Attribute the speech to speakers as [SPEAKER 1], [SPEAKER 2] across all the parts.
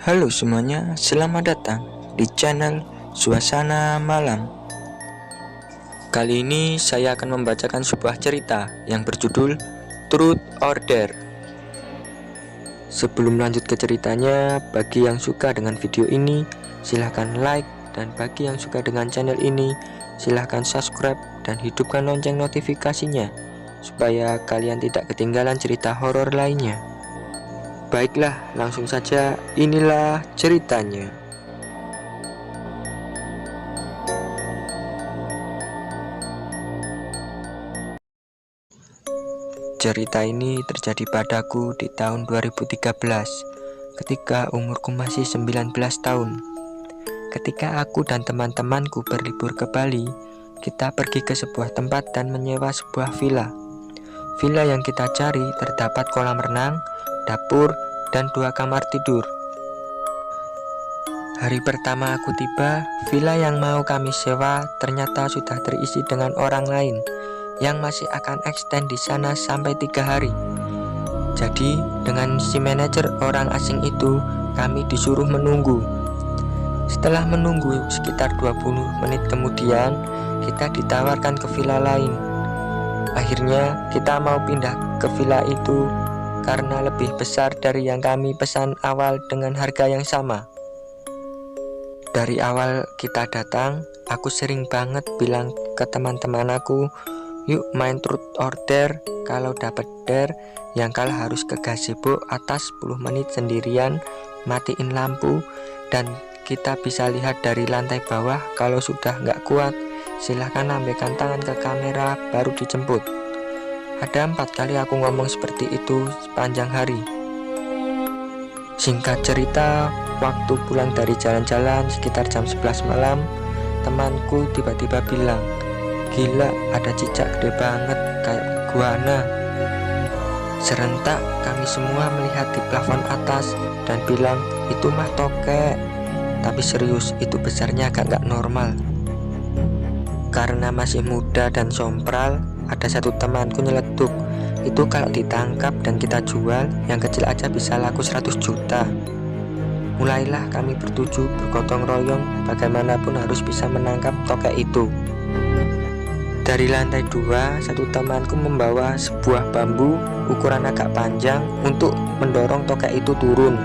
[SPEAKER 1] Halo semuanya, selamat datang di channel Suasana Malam. Kali ini saya akan membacakan sebuah cerita yang berjudul Truth or Dare. Sebelum lanjut ke ceritanya, bagi yang suka dengan video ini, silahkan like, dan bagi yang suka dengan channel ini, silahkan subscribe dan hidupkan lonceng notifikasinya, supaya kalian tidak ketinggalan cerita horor lainnya. Baiklah, langsung saja, inilah ceritanya. Cerita ini terjadi padaku di tahun 2013, ketika umurku masih 19 tahun. Ketika aku dan teman-temanku berlibur ke Bali, kita pergi ke sebuah tempat dan menyewa sebuah villa. Villa yang kita cari terdapat kolam renang, dapur, dan 2 kamar tidur. Hari pertama aku tiba, villa yang mau kami sewa ternyata sudah terisi dengan orang lain yang masih akan extend di sana sampai 3 hari. Jadi dengan si manajer orang asing itu, kami disuruh menunggu. Setelah menunggu sekitar 20 menit kemudian, kita ditawarkan ke villa lain. Akhirnya kita mau pindah ke villa itu karena lebih besar dari yang kami pesan awal dengan harga yang sama. Dari awal kita datang, aku sering banget bilang ke teman-teman aku, yuk main truth or dare. Kalau dapet dare, yang kalah harus ke gazebo atas 10 menit sendirian, matiin lampu, dan kita bisa lihat dari lantai bawah. Kalau sudah nggak kuat, silahkan lambaikan tangan ke kamera baru dijemput. Ada 4 kali aku ngomong seperti itu sepanjang hari. Singkat cerita, waktu pulang dari jalan-jalan sekitar jam 11 malam, temanku tiba-tiba bilang, "Gila, ada cicak gede banget kayak iguana." Serentak kami semua melihat di plafon atas dan bilang, "Itu mah tokek." Tapi serius, itu besarnya agak nggak normal. Karena masih muda dan sompral, ada satu temanku nyeletuk, "Itu kalau ditangkap dan kita jual, yang kecil aja bisa laku 100 juta. Mulailah kami bertujuh bergotong royong, bagaimanapun harus bisa menangkap tokek itu. Dari lantai 2, satu temanku membawa sebuah bambu ukuran agak panjang untuk mendorong tokek itu turun.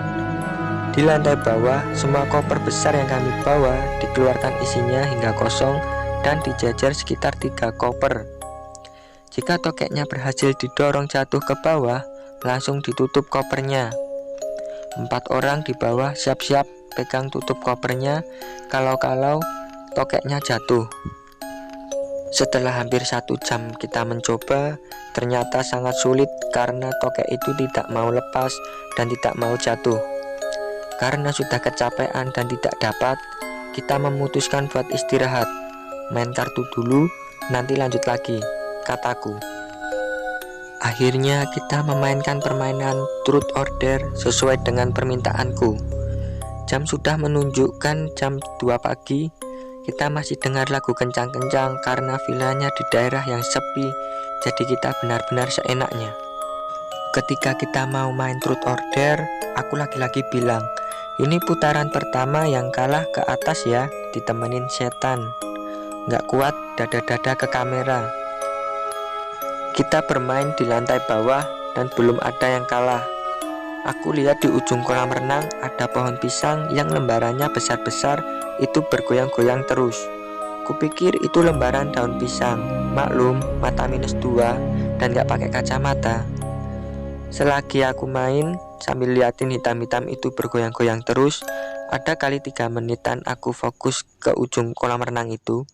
[SPEAKER 1] Di lantai bawah, semua koper besar yang kami bawa dikeluarkan isinya hingga kosong dan dijejer sekitar 3 koper. Jika tokeknya berhasil didorong jatuh ke bawah, langsung ditutup kopernya. 4 orang di bawah siap-siap pegang tutup kopernya kalau tokeknya jatuh. Setelah hampir 1 jam kita mencoba, ternyata sangat sulit karena tokek itu tidak mau lepas dan tidak mau jatuh. Karena sudah kecapean dan tidak dapat, kita memutuskan buat istirahat. Main kartu dulu, nanti lanjut lagi, kataku. Akhirnya kita memainkan permainan truth or dare sesuai dengan permintaanku. Jam sudah menunjukkan jam 2 pagi. Kita masih dengar lagu kencang-kencang karena villanya di daerah yang sepi, jadi kita benar-benar seenaknya. Ketika kita mau main truth or dare, aku lagi-lagi bilang, "Ini putaran pertama, yang kalah ke atas ya, ditemenin setan." Nggak kuat, dada-dada ke kamera. Kita bermain di lantai bawah dan belum ada yang kalah. Aku lihat di ujung kolam renang ada pohon pisang yang lembarannya besar-besar, itu bergoyang-goyang terus. Kupikir itu lembaran daun pisang. Maklum, mata -2 dan gak pakai kacamata. Selagi aku main sambil liatin hitam-hitam itu bergoyang-goyang terus, ada kali 3 menitan aku fokus ke ujung kolam renang itu.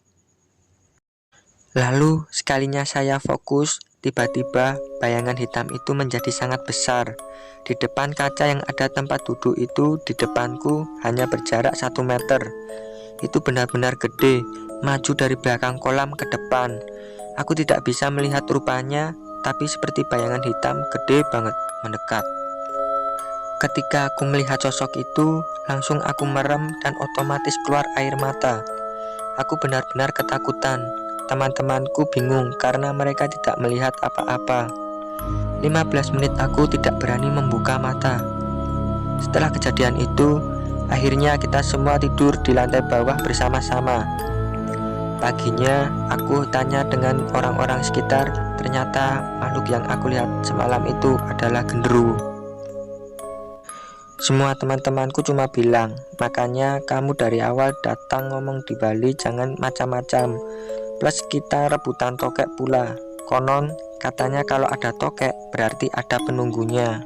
[SPEAKER 1] Lalu sekalinya saya fokus, tiba-tiba bayangan hitam itu menjadi sangat besar. Di depan kaca yang ada tempat duduk itu, di depanku hanya berjarak 1 meter. Itu benar-benar gede, maju dari belakang kolam ke depan. Aku tidak bisa melihat rupanya, tapi seperti bayangan hitam gede banget mendekat. Ketika aku melihat sosok itu, langsung aku merem dan otomatis keluar air mata. Aku benar-benar ketakutan. Teman-temanku bingung karena mereka tidak melihat apa-apa. 15 menit aku tidak berani membuka mata. Setelah kejadian itu, Akhirnya kita semua tidur di lantai bawah bersama-sama. Paginya aku tanya dengan orang-orang sekitar, ternyata makhluk yang aku lihat semalam itu adalah genderuwo. Semua teman-temanku cuma bilang, makanya kamu dari awal datang ngomong di Bali jangan macam-macam. Plus kita rebutan tokek pula. Konon katanya kalau ada tokek berarti ada penunggunya.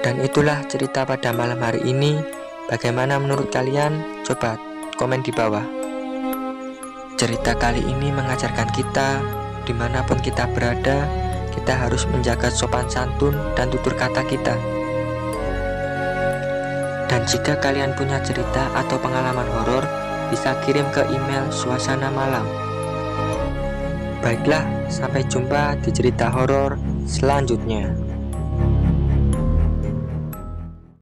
[SPEAKER 1] Dan itulah cerita pada malam hari ini. Bagaimana menurut kalian? Coba komen di bawah. Cerita kali ini mengajarkan kita, dimanapun kita berada, kita harus menjaga sopan santun dan tutur kata kita. Dan jika kalian punya cerita atau pengalaman horor, bisa kirim ke email Suasana Malam. Baiklah, sampai jumpa di cerita horor selanjutnya.